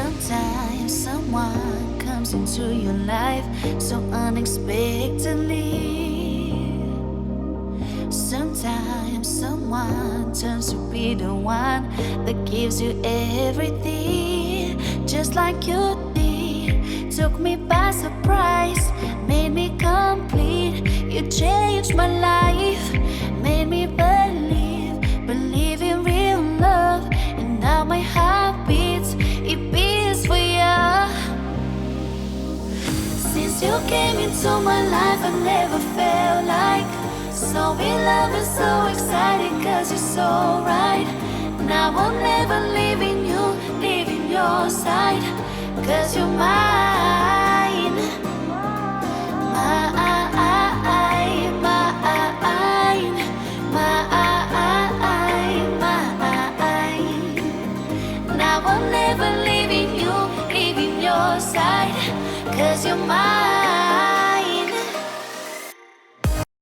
Sometimes someone comes into your life so unexpectedly. Sometimes someone turns to be the one that gives you everything, just like you did. Took me by surprise, made me complete. You changed my life, made me believe in real love. And now my heart beats, it beats for you. Since you came into my life, I never felt like so in love and so excited, cause you're so right. Now I'll never leaving you, leaving your side, cause you're mine. Mine, mine, mine. Now I'm never leaving you, leaving your side, cause you're mine.